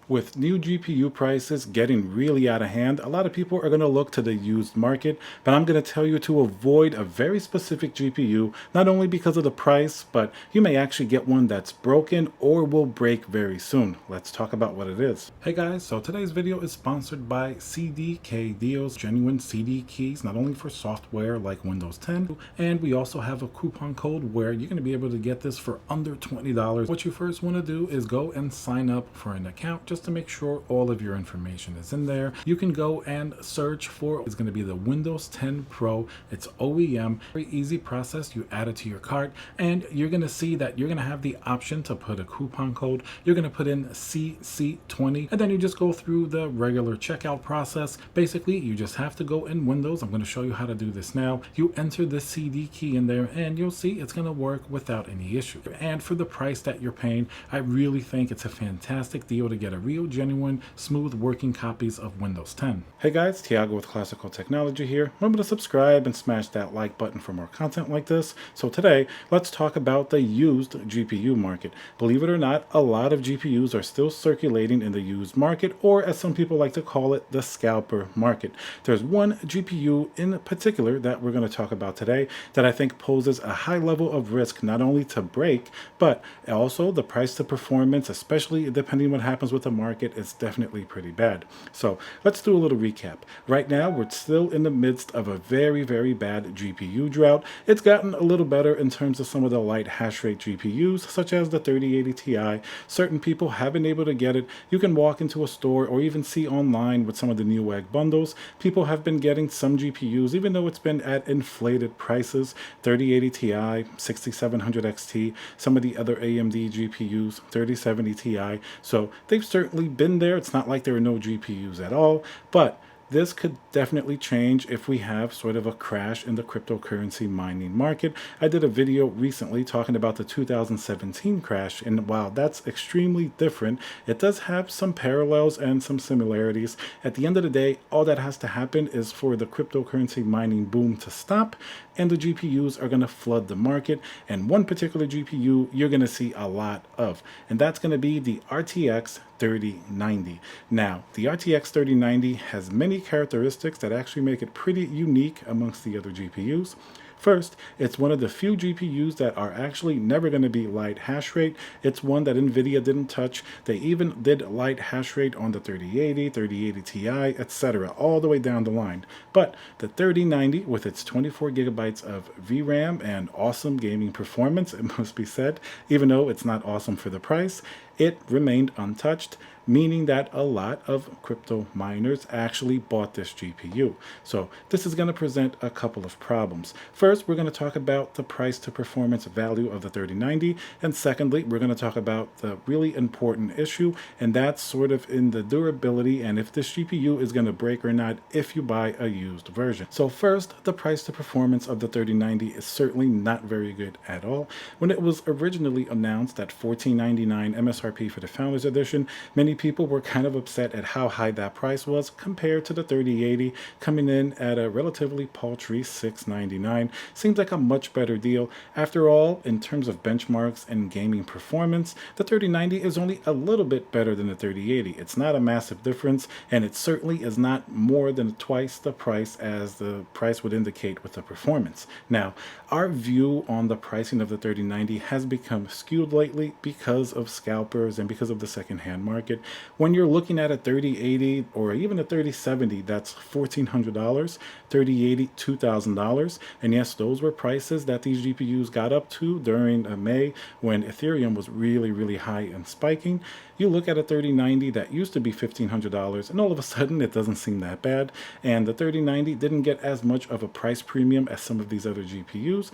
With new GPU prices getting really out of hand, a lot of people are going to look to the used market, but I'm going to tell you to avoid a very specific GPU, not only because of the price, but you may actually get one that's broken or will break very soon. Let's talk about what it is. Hey guys, so today's video is sponsored by CDK Deals, genuine CD keys, not only for software like Windows 10, and we also have a coupon code where you're going to be able to get this for under $20. What you first want to do is go and sign up for an account just to make sure all of your information is in there. You can go and search for, it's going to be the Windows 10 Pro. It's OEM, very easy process. You add it to your cart and you're going to see that you're going to have the option to put a coupon code. You're going to put in CC20 and then you just go through the regular checkout process. Basically, you just have to go in Windows. I'm going to show you how to do this now. You enter the CD key in there and you'll see it's going to work without any issue. And for the price that you're paying, I really think it's a fantastic deal to get a real, genuine, smooth working copies of Windows 10. Hey guys, Tiago with Classical Technology here. Remember to subscribe and smash that like button for more content like this. So today, let's talk about the used GPU market. Believe it or not, a lot of GPUs are still circulating in the used market, or as some people like to call it, the scalper market. There's one GPU in particular that we're going to talk about today that I think poses a high level of risk, not only to break, but also the price to performance, especially depending on what happens with the market, is definitely pretty bad. So let's do a little recap. Right now, we're still in the midst of a very, very bad GPU drought. It's gotten a little better in terms of some of the light hash rate GPUs, such as the 3080 Ti. Certain people have been able to get it. You can walk into a store or even see online with some of the Newegg bundles. People have been getting some GPUs, even though it's been at inflated prices. 3080 Ti, 6700 XT, some of the other AMD GPUs, 3070 Ti. So they've certainly been there. It's not like there are no GPUs at all, but this could definitely change if we have sort of a crash in the cryptocurrency mining market. I did a video recently talking about the 2017 crash, and while that's extremely different, it does have some parallels and some similarities. At the end of the day, all that has to happen is for the cryptocurrency mining boom to stop, and the GPUs are going to flood the market. And one particular GPU you're going to see a lot of, and that's going to be the RTX 3090. Now, the RTX 3090 has many characteristics that actually make it pretty unique amongst the other GPUs. First, it's one of the few GPUs that are actually never going to be light hash rate. It's one that Nvidia didn't touch. They even did light hash rate on the 3080, 3080 Ti, etc., all the way down the line. But the 3090, with its 24 gigabytes of VRAM and awesome gaming performance, it must be said, even though it's not awesome for the price, it remained untouched, meaning that a lot of crypto miners actually bought this GPU. So this is going to present a couple of problems. First, we're going to talk about the price to performance value of the 3090. And secondly, we're going to talk about the really important issue, and that's sort of in the durability and if this GPU is going to break or not if you buy a used version. So first, the price to performance of the 3090 is certainly not very good at all. When it was originally announced at $1499 MSRP for the Founders Edition, many people were kind of upset at how high that price was compared to the 3080 coming in at a relatively paltry $699. Seems like a much better deal. After all, in terms of benchmarks and gaming performance, the 3090 is only a little bit better than the 3080. It's not a massive difference, and it certainly is not more than twice the price as the price would indicate with the performance. Now, our view on the pricing of the 3090 has become skewed lately because of scalpers and because of the secondhand market. When you're looking at a 3080 or even a 3070, that's $1,400, 3080, $2,000. And yes, those were prices that these GPUs got up to during May when Ethereum was really, really high and spiking. You look at a 3090 that used to be $1,500 and all of a sudden it doesn't seem that bad. And the 3090 didn't get as much of a price premium as some of these other GPUs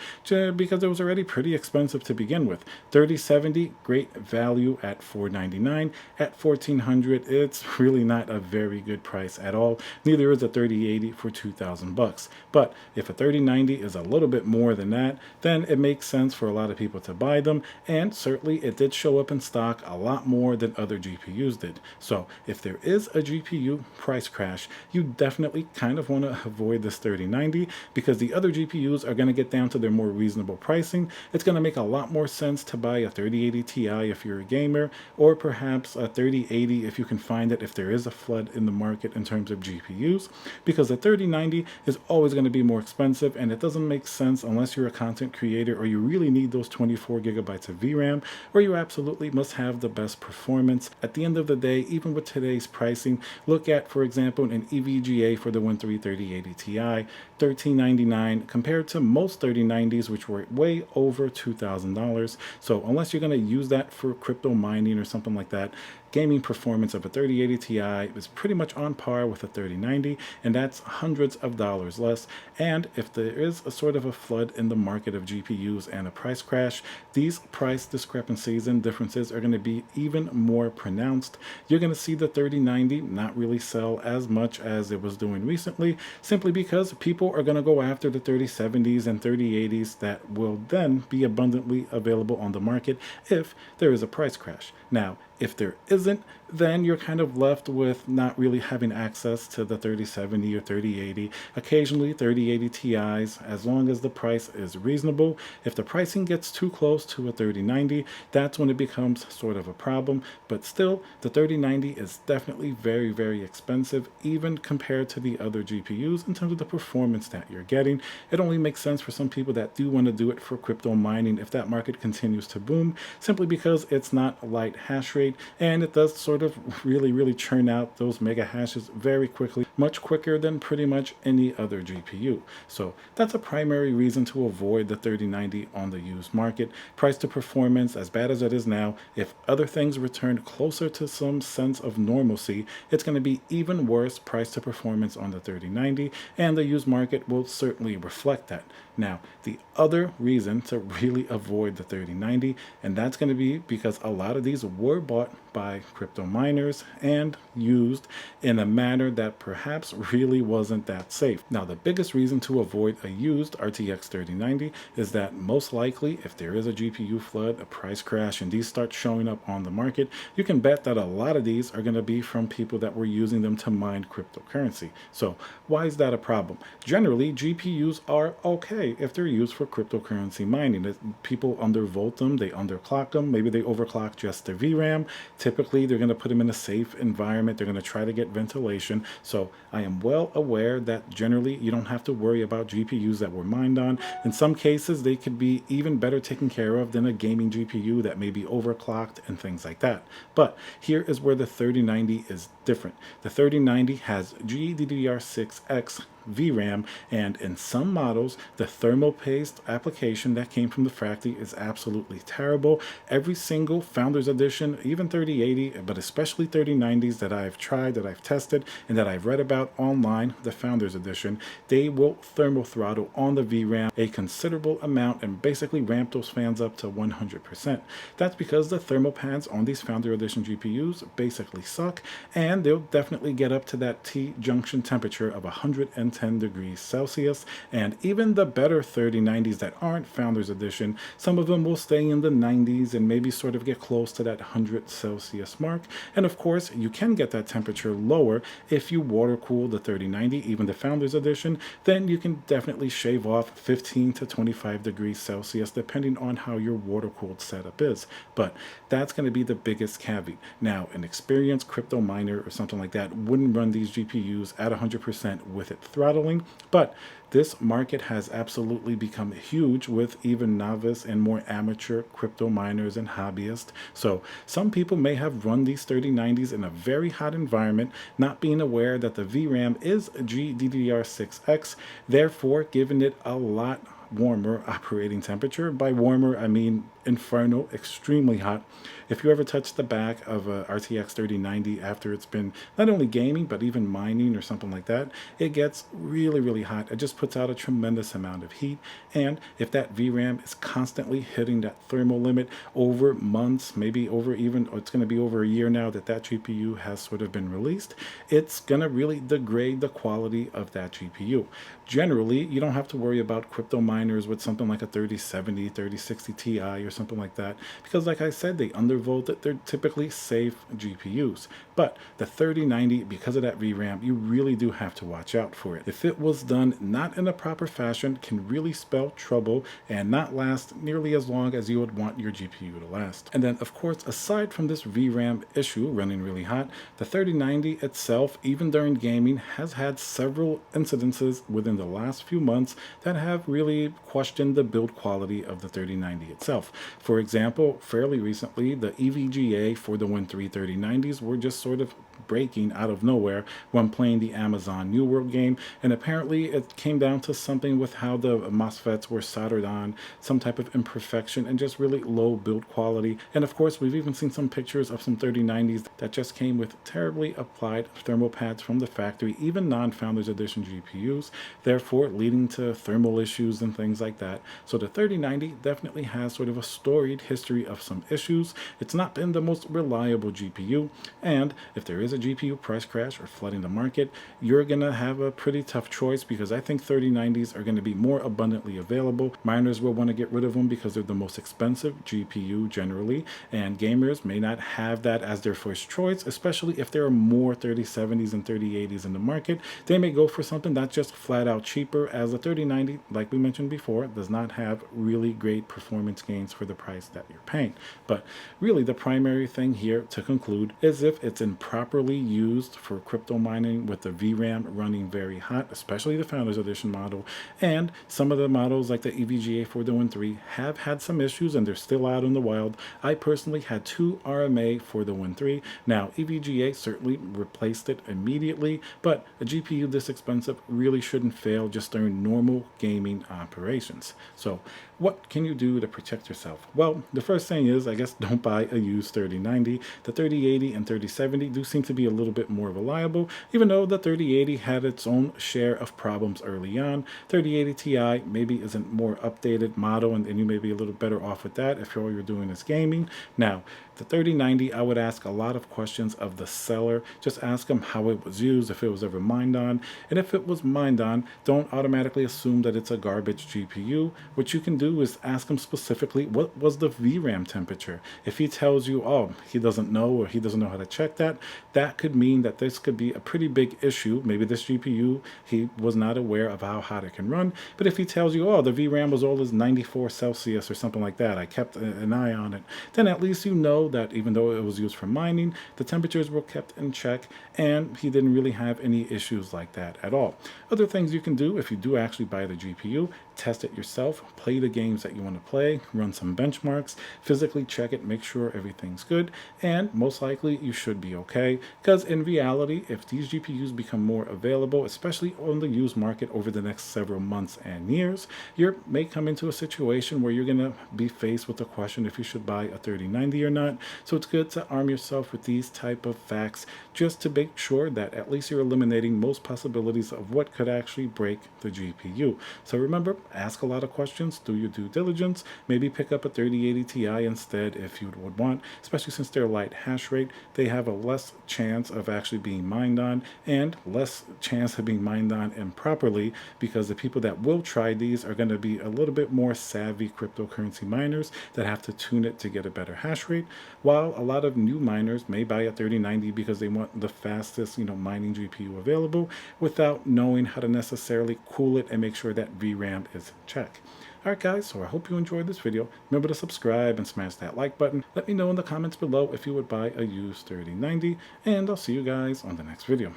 because it was already pretty expensive to begin with. 3070, great value at $499. At $1,400, it's really not a very good price at all. Neither is a 3080 for $2,000. But if a 3090 is a little bit more than that, then it makes sense for a lot of people to buy them. And certainly it did show up in stock a lot more than that other GPUs did. So if there is a GPU price crash, you definitely kind of want to avoid this 3090 because the other GPUs are going to get down to their more reasonable pricing. It's going to make a lot more sense to buy a 3080 Ti if you're a gamer, or perhaps a 3080 if you can find it if there is a flood in the market in terms of GPUs, because the 3090 is always going to be more expensive, and it doesn't make sense unless you're a content creator or you really need those 24 gigabytes of VRAM, or you absolutely must have the best performance. At the end of the day, even with today's pricing, look at, for example, an EVGA for the Win3 3080 Ti, $1399 compared to most 3090s, which were way over $2,000. So unless you're going to use that for crypto mining or something like that, gaming performance of a 3080 Ti is pretty much on par with a 3090, and that's hundreds of dollars less. And if there is a sort of a flood in the market of GPUs and a price crash, these price discrepancies and differences are going to be even more pronounced. You're going to see the 3090 not really sell as much as it was doing recently, simply because people are going to go after the 3070s and 3080s that will then be abundantly available on the market if there is a price crash. Now, if there isn't, then you're kind of left with not really having access to the 3070 or 3080, occasionally 3080 Ti's, as long as the price is reasonable. If the pricing gets too close to a 3090, that's when it becomes sort of a problem. But still, the 3090 is definitely very, very expensive, even compared to the other GPUs in terms of the performance that you're getting. It only makes sense for some people that do want to do it for crypto mining if that market continues to boom, simply because it's not a light hash rate, and it does sort of really churn out those mega hashes very quickly, much quicker than pretty much any other GPU. So that's a primary reason to avoid the 3090 on the used market. Price to performance, as bad as it is now, if other things return closer to some sense of normalcy, it's going to be even worse price to performance on the 3090, and the used market will certainly reflect that. Now, the other reason to really avoid the 3090, and that's going to be because a lot of these were bought by crypto miners and used in a manner that perhaps really wasn't that safe. Now, the biggest reason to avoid a used RTX 3090 is that most likely, if there is a GPU flood, a price crash, and these start showing up on the market, you can bet that a lot of these are going to be from people that were using them to mine cryptocurrency. So why is that a problem? Generally, GPUs are okay if they're used for cryptocurrency mining. People undervolt them, they underclock them, maybe they overclock just their VRAM. Typically, they're going to put them in a safe environment. They're going to try to get ventilation. So I am well aware that generally you don't have to worry about GPUs that were mined on. In some cases, they could be even better taken care of than a gaming GPU that may be overclocked and things like that. But here is where the 3090 is different. The 3090 has GDDR6X VRAM, and in some models, the thermal paste application that came from the factory is absolutely terrible. Every single Founders Edition, even 3080, but especially 3090s that I've tried, that I've tested, and that I've read about online, the Founders Edition, they will thermal throttle on the VRAM a considerable amount and basically ramp those fans up to 100%. That's because the thermal pads on these Founder Edition GPUs basically suck, and they'll definitely get up to that T-junction temperature of 110 degrees Celsius, and even the better 3090s that aren't Founders Edition, some of them will stay in the 90s and maybe sort of get close to that 100 Celsius mark. And of course, you can get that temperature lower if you water cool the 3090, even the Founders Edition. Then you can definitely shave off 15 to 25 degrees Celsius depending on how your water cooled setup is. But that's going to be the biggest caveat. Now, an experienced crypto miner or something like that wouldn't run these GPUs at 100% with it throttling, but this market has absolutely become huge with even novice and more amateur crypto miners and hobbyists. So some people may have run these 3090s in a very hot environment, not being aware that the VRAM is GDDR6X, therefore giving it a lot warmer operating temperature. By warmer, I mean inferno, extremely hot. If you ever touch the back of a RTX 3090 after it's been not only gaming but even mining or something like that, it gets really hot. It just puts out a tremendous amount of heat, and if that VRAM is constantly hitting that thermal limit over months, maybe over even, or it's going to be over a year now that that GPU has sort of been released, it's going to really degrade the quality of that GPU. Generally, you don't have to worry about crypto miners with something like a 3070, 3060 Ti or or something like that, because like I said, they undervolted. They're typically safe GPUs. But the 3090, because of that VRAM, you really do have to watch out for it. If it was done not in a proper fashion, can really spell trouble and not last nearly as long as you would want your GPU to last. And then, of course, aside from this VRAM issue running really hot, the 3090 itself, even during gaming, has had several incidences within the last few months that have really questioned the build quality of the 3090 itself. For example, fairly recently, the EVGA for the Win 3 3090s were just sort of breaking out of nowhere when playing the Amazon New World game, and apparently it came down to something with how the MOSFETs were soldered on, some type of imperfection, and just really low build quality. And of course, we've even seen some pictures of some 3090s that just came with terribly applied thermal pads from the factory, even non-Founders Edition GPUs, therefore leading to thermal issues and things like that. So the 3090 definitely has sort of a storied history of some issues. It's not been the most reliable GPU, and if there is a GPU price crash or flooding the market, you're gonna have a pretty tough choice, because I think 3090s are going to be more abundantly available. Miners will want to get rid of them because they're the most expensive GPU generally, and gamers may not have that as their first choice, especially if there are more 3070s and 3080s in the market. They may go for something that's just flat out cheaper, as a 3090, like we mentioned before, does not have really great performance gains for the price that you're paying. But really, the primary thing here to conclude is if it's improperly used for crypto mining with the VRAM running very hot, especially the Founders Edition model, and some of the models like the EVGA for the Win 3 have had some issues and they're still out in the wild. I personally had 2 RMA for the Win 3. Now, EVGA certainly replaced it immediately, but a GPU this expensive really shouldn't fail just during normal gaming operations. So what can you do to protect yourself? Well, the first thing is, I guess, don't buy a used 3090. The 3080 and 3070 do seem to be a little bit more reliable, even though the 3080 had its own share of problems early on. 3080 Ti maybe is a more updated model, and you may be a little better off with that if all you're doing is gaming. Now, the 3090, I would ask a lot of questions of the seller. Just ask them how it was used, if it was ever mined on. And if it was mined on, don't automatically assume that it's a garbage GPU. What you can do is ask them specifically, what was the VRAM temperature? If he tells you, oh, he doesn't know, or he doesn't know how to check that, that could mean that this could be a pretty big issue. Maybe this GPU, he was not aware of how hot it can run. But if he tells you, oh, the VRAM was always 94 Celsius or something like that, I kept an eye on it, then at least you know that even though it was used for mining, the temperatures were kept in check, and he didn't really have any issues like that at all. Other things you can do if you do actually buy the GPU: test it yourself, play the games that you want to play, run some benchmarks, physically check it, make sure everything's good, and most likely you should be okay, because in reality, if these GPUs become more available, especially on the used market over the next several months and years, you may come into a situation where you're going to be faced with the question if you should buy a 3090 or not. So it's good to arm yourself with these type of facts just to make sure that at least you're eliminating most possibilities of what could actually break the GPU. So remember, ask a lot of questions, do your due diligence, maybe pick up a 3080 Ti instead if you would want, especially since they're light hash rate. They have a less chance of actually being mined on, and less chance of being mined on improperly, because the people that will try these are going to be a little bit more savvy cryptocurrency miners that have to tune it to get a better hash rate, while a lot of new miners may buy a 3090 because they want the fastest, mining GPU available, without knowing how to necessarily cool it and make sure that VRAM is in check. Alright guys, so I hope you enjoyed this video. Remember to subscribe and smash that like button. Let me know in the comments below if you would buy a used 3090, and I'll see you guys on the next video.